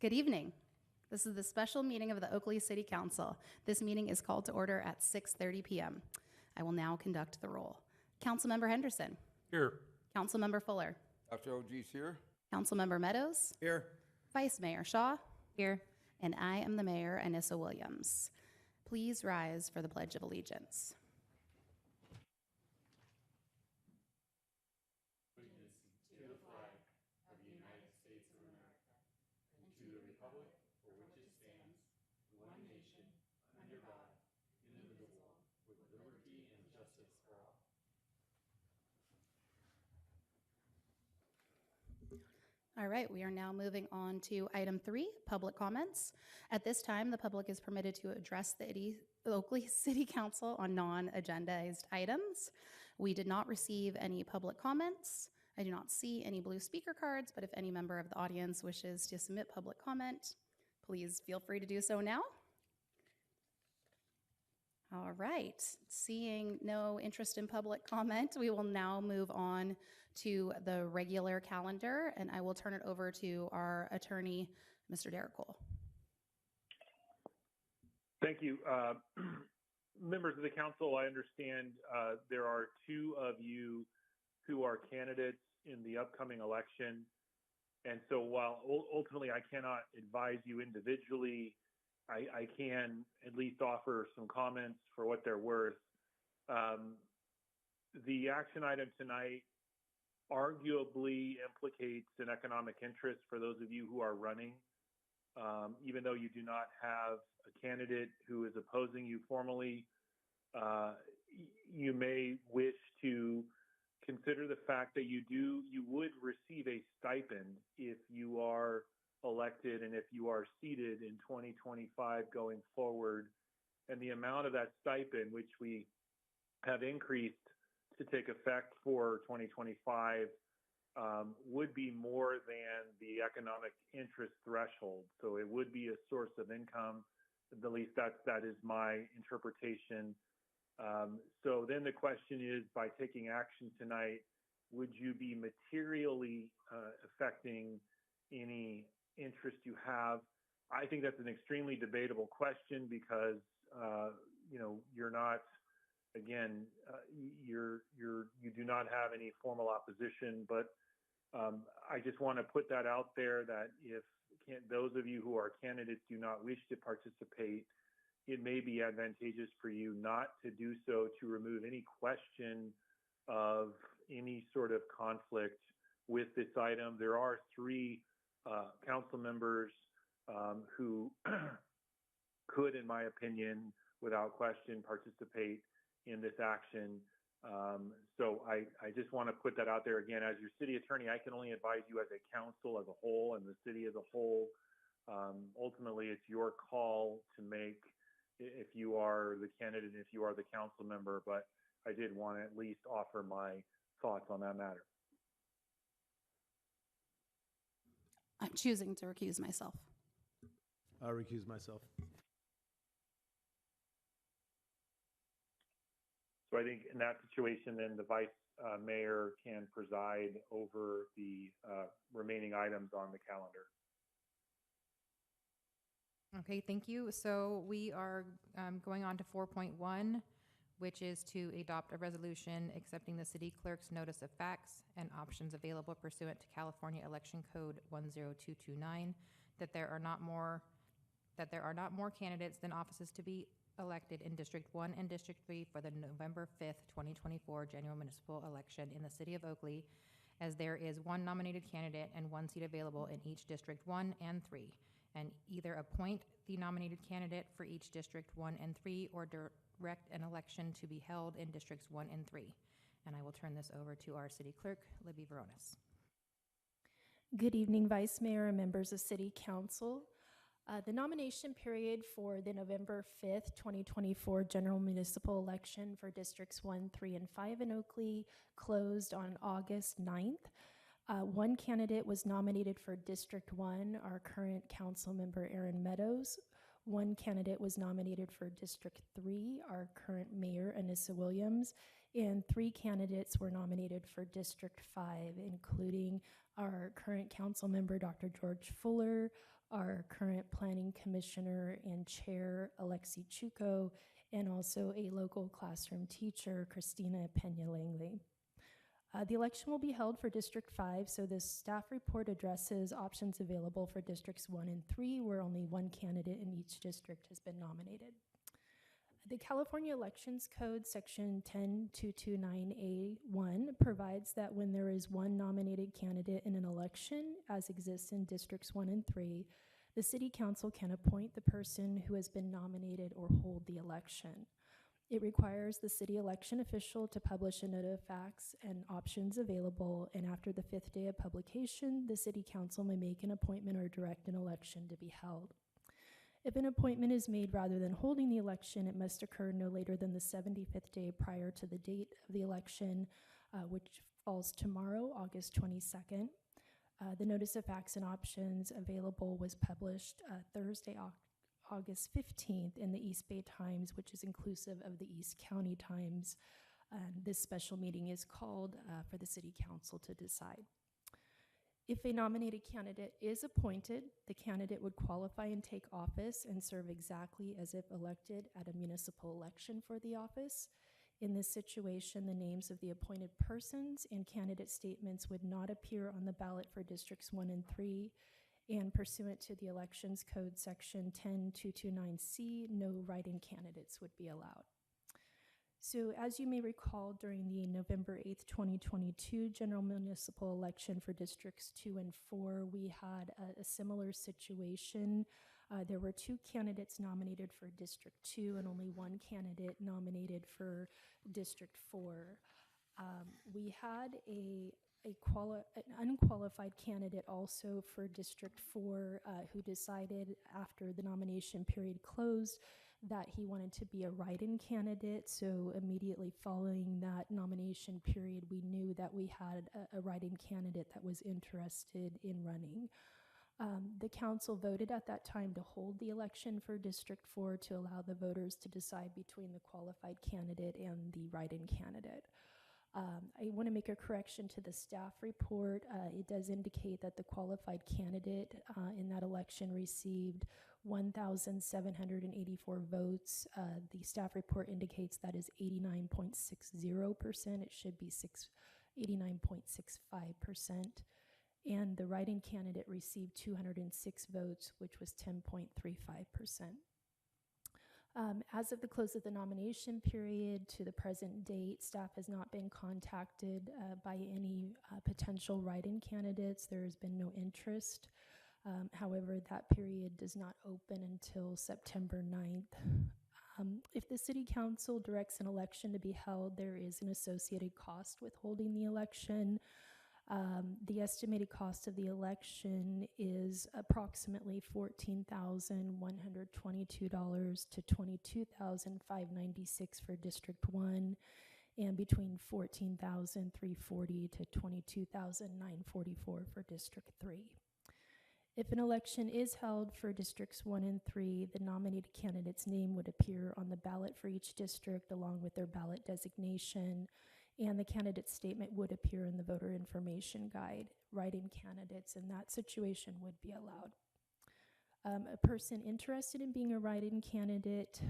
Good evening. This is the special meeting of the Oakley City Council. This meeting is called to order at 6:30 p.m. I will now conduct the roll. Councilmember Henderson. Here. Councilmember Fuller. Dr. OG's here. Councilmember Meadows. Here. Vice Mayor Shaw. Here. And I am the Mayor, Anissa Williams. Please rise for the Pledge of Allegiance. All right, we are now moving on to item 3, public comments. At this time, the public is permitted to address the Oakley City Council on non-agendized items. We did not receive any public comments. I do not see any blue speaker cards, but if any member of the audience wishes to submit public comment, please feel free to do so now. All right, seeing no interest in public comment, we will now move on to the regular calendar, and I will turn it over to our attorney, Mr. Derek Cole. Thank you. Members of the council, I understand there are 2 of you who are candidates in the upcoming election. And so while ultimately I cannot advise you individually, I can at least offer some comments for what they're worth. The action item tonight arguably implicates an economic interest for those of you who are running. Even though you do not have a candidate who is opposing you formally, you may wish to consider the fact that you would receive a stipend if you are elected and if you are seated in 2025 going forward. And the amount of that stipend, which we have increased to take effect for 2025, would be more than the economic interest threshold. So it would be a source of income. At least that is my interpretation. So then the question is, by taking action tonight, would you be materially affecting any interest you have? I think that's an extremely debatable question because you're not, again, you do not have any formal opposition, but I just want to put that out there that if those of you who are candidates do not wish to participate, it may be advantageous for you not to do so, to remove any question of any sort of conflict with this item. There are 3 council members who could, in my opinion, without question, participate in this action. So I just want to put that out there again. As your city attorney, I can only advise you as a council as a whole and the city as a whole. Ultimately, it's your call to make if you are the candidate, if you are the council member, but I did want to at least offer my thoughts on that matter. I'm choosing to recuse myself. I'll recuse myself. So I think in that situation, then the vice mayor can preside over the remaining items on the calendar. Okay, thank you. So we are going on to 4.1, which is to adopt a resolution accepting the city clerk's notice of facts and options available pursuant to California Election Code 10229, that there are not more candidates than offices to be elected in District 1 and District 3 for the November 5th, 2024 general municipal election in the city of Oakley, as there is 1 nominated candidate and 1 seat available in each District 1 and 3, and either appoint the nominated candidate for each District 1 and 3 or direct an election to be held in Districts 1 and 3. And I will turn this over to our city clerk, Libby Veronis. Good evening, Vice Mayor and members of City Council. The nomination period for the November 5th, 2024 general municipal election for Districts 1, 3, and 5 in Oakley closed on August 9th. 1 candidate was nominated for District 1, our current council member Aaron Meadows. 1 candidate was nominated for District 3, our current mayor Anissa Williams, and 3 candidates were nominated for District 5, including our current council member Dr. George Fuller, our current planning commissioner and chair, Alexi Chuko, and also a local classroom teacher, Christina Pena-Langley. The election will be held for District 5, so this staff report addresses options available for Districts 1 and 3, where only one candidate in each district has been nominated. The California Elections Code, Section 10229A1, provides that when there is one nominated candidate in an election, as exists in Districts 1 and 3, the City Council can appoint the person who has been nominated or hold the election. It requires the city election official to publish a note of facts and options available, and after the 5th day of publication, the City Council may make an appointment or direct an election to be held. If an appointment is made rather than holding the election, it must occur no later than the 75th day prior to the date of the election, which falls tomorrow, August 22nd. The notice of facts and options available was published Thursday, August 15th in the East Bay Times, which is inclusive of the East County Times. This special meeting is called for the City Council to decide. If a nominated candidate is appointed, the candidate would qualify and take office and serve exactly as if elected at a municipal election for the office. In this situation, the names of the appointed persons and candidate statements would not appear on the ballot for Districts 1 and 3, and pursuant to the Elections Code Section 10229C, no write-in candidates would be allowed. So as you may recall, during the November 8th, 2022 general municipal election for Districts 2 and 4, we had a similar situation. There were 2 candidates nominated for District 2 and only 1 candidate nominated for District 4. We had an unqualified candidate also for District 4 who decided after the nomination period closed that he wanted to be a write-in candidate. So immediately following that nomination period, we knew that we had a write-in candidate that was interested in running. The council voted at that time to hold the election for District 4 to allow the voters to decide between the qualified candidate and the write-in candidate. I want to make a correction to the staff report. It does indicate that the qualified candidate in that election received 1,784 votes. The staff report indicates that is 89.60%. It should be 89.65%. And the write-in candidate received 206 votes, which was 10.35%. As of the close of the nomination period to the present date, staff has not been contacted by any potential write-in candidates. There has been no interest. However, that period does not open until September 9th. If the City Council directs an election to be held, there is an associated cost with holding the election. The estimated cost of the election is approximately $14,122 to $22,596 for District 1, and between $14,340 to $22,944 for District 3. If an election is held for Districts 1 and 3, the nominated candidate's name would appear on the ballot for each district along with their ballot designation, and the candidate's statement would appear in the voter information guide. Write-in candidates in that situation would be allowed. A person interested in being a write-in candidate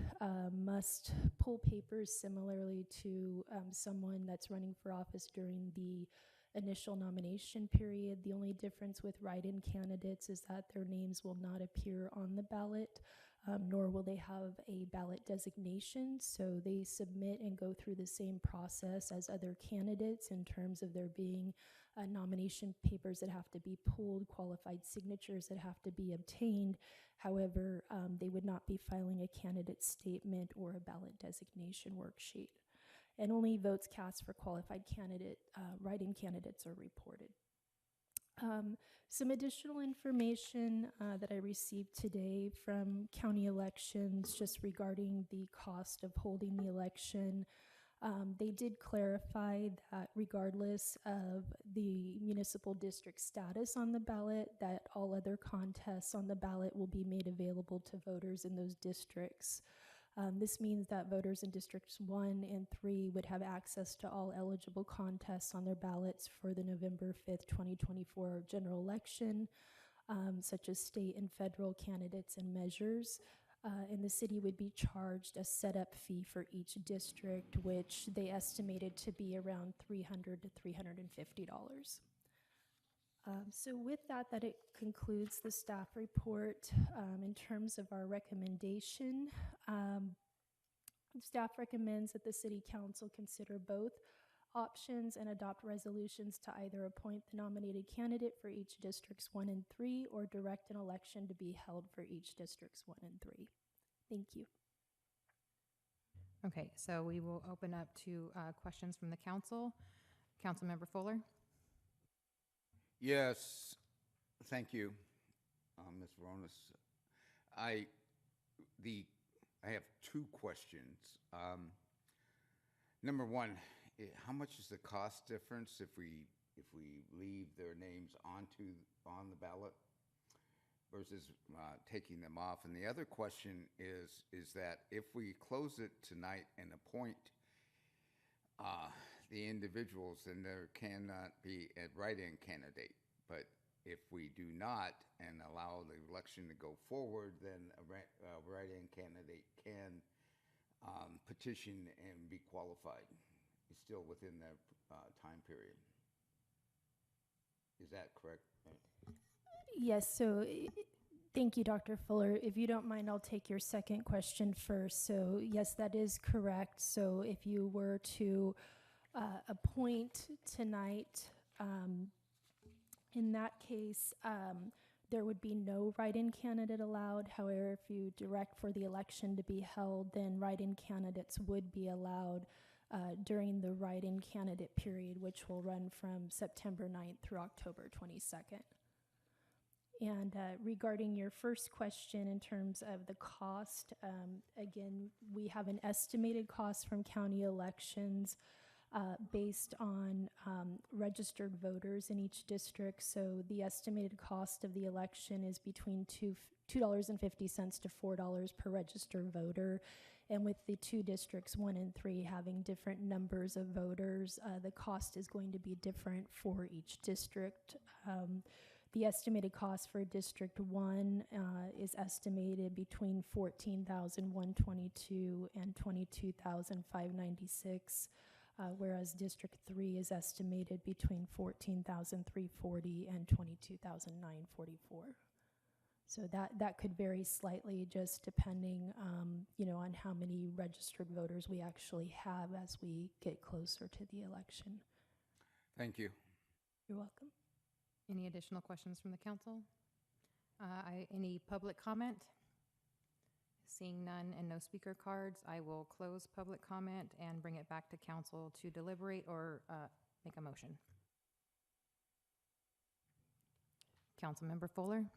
must pull papers similarly to someone that's running for office during the initial nomination period. The only difference with write-in candidates is that their names will not appear on the ballot, nor will they have a ballot designation. So they submit and go through the same process as other candidates in terms of there being nomination papers that have to be pulled, qualified signatures that have to be obtained. However, they would not be filing a candidate statement or a ballot designation worksheet. And only votes cast for qualified candidate, write-in candidates are reported. Some additional information that I received today from county elections just regarding the cost of holding the election. They did clarify that regardless of the municipal district status on the ballot, that all other contests on the ballot will be made available to voters in those districts. This means that voters in Districts 1 and 3 would have access to all eligible contests on their ballots for the November 5th, 2024 general election. such as state and federal candidates and measures. And the city would be charged a setup fee for each district, which they estimated to be around $300 to $350. So with that, it concludes the staff report. In terms of our recommendation, staff recommends that the City Council consider both options and adopt resolutions to either appoint the nominated candidate for each districts 1 and 3 or direct an election to be held for each districts 1 and 3. Thank you. Okay, so we will open up to questions from the council. Councilmember Fuller? Yes, thank you, Ms. Veronis. I have two questions. Number one, how much is the cost difference if we leave their names on the ballot versus taking them off? And the other question is that if we close it tonight and appoint the individuals, then there cannot be a write-in candidate. But if we do not and allow the election to go forward, then a write-in candidate can petition and be qualified. It's still within that time period. Is that correct? Yes, so thank you, Dr. Fuller. If you don't mind, I'll take your second question first. So yes, that is correct. So if you were to appoint tonight, in that case, there would be no write-in candidate allowed. However, if you direct for the election to be held, then write-in candidates would be allowed during the write-in candidate period, which will run from September 9th through October 22nd. And regarding your first question in terms of the cost, again, we have an estimated cost from county elections based on registered voters in each district. So the estimated cost of the election is between $2.50 to $4 per registered voter. And with the two districts, 1 and 3, having different numbers of voters, the cost is going to be different for each district. The estimated cost for District 1 is estimated between $14,122 and $22,596. Whereas District 3 is estimated between $14,340 and $22,944. So that could vary slightly just depending, on how many registered voters we actually have as we get closer to the election. Thank you. You're welcome. Any additional questions from the council? Any public comment? Seeing none and no speaker cards, I will close public comment and bring it back to council to deliberate or make a motion. Councilmember Fuller?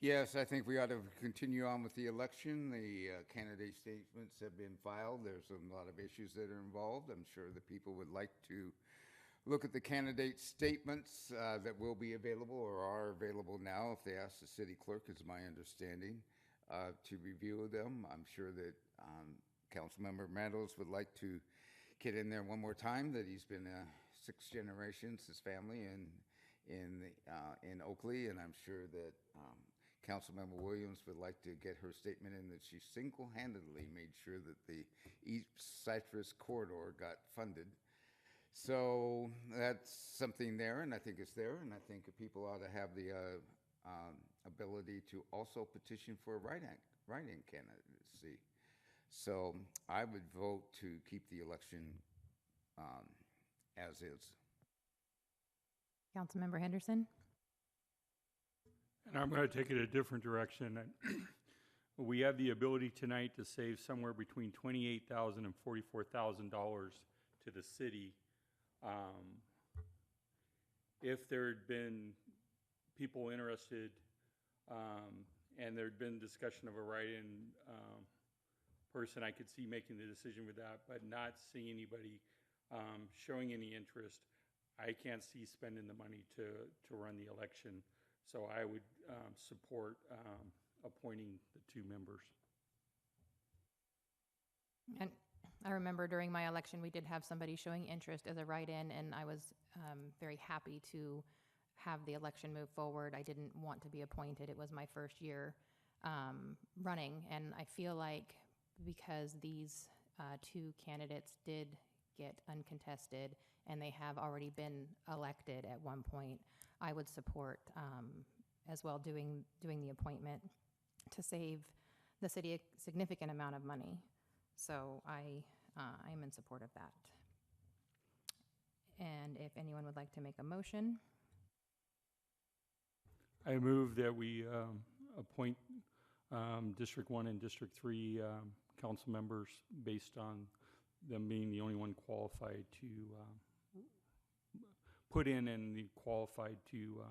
Yes, I think we ought to continue on with the election. The candidate statements have been filed. There's a lot of issues that are involved. I'm sure that people would like to look at the candidate statements that will be available or are available now if they ask the city clerk, is my understanding, to review them. I'm sure that Councilmember Meadows would like to get in there one more time, that he's been 6 generations, his family, in Oakley, and I'm sure that Councilmember Williams would like to get her statement in that she single-handedly made sure that the East Citrus corridor got funded. So that's something there, and I think it's there, and I think people ought to have the ability to also petition for a write-in candidacy. So I would vote to keep the election as is. Councilmember Henderson? And I'm going to take it a different direction. We have the ability tonight to save somewhere between $28,000 and $44,000 to the city. If there had been people interested and there had been discussion of a write-in person, I could see making the decision with that, but not seeing anybody showing any interest, I can't see spending the money to run the election. So I would support appointing the 2 members. And I remember during my election, we did have somebody showing interest as a write-in, and I was very happy to have the election move forward. I didn't want to be appointed. It was my first year running, and I feel like because these two candidates did get uncontested and they have already been elected at one point, I would support as well doing the appointment to save the city a significant amount of money. So I am in support of that. And if anyone would like to make a motion. I move that we appoint District 1 and District 3 council members based on them being the only one qualified to put in and qualified to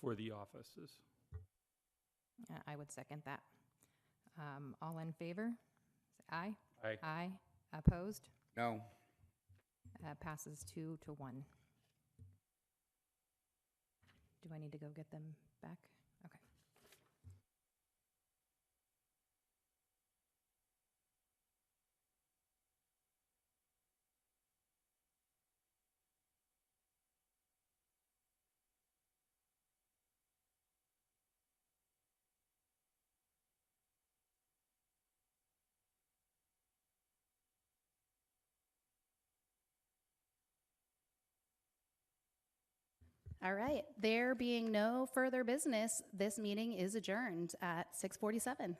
for the offices. I would second that. All in favor? Say aye. Aye. Aye. Opposed? No. Passes 2-1. Do I need to go get them back? Okay. All right, there being no further business, this meeting is adjourned at 6:47.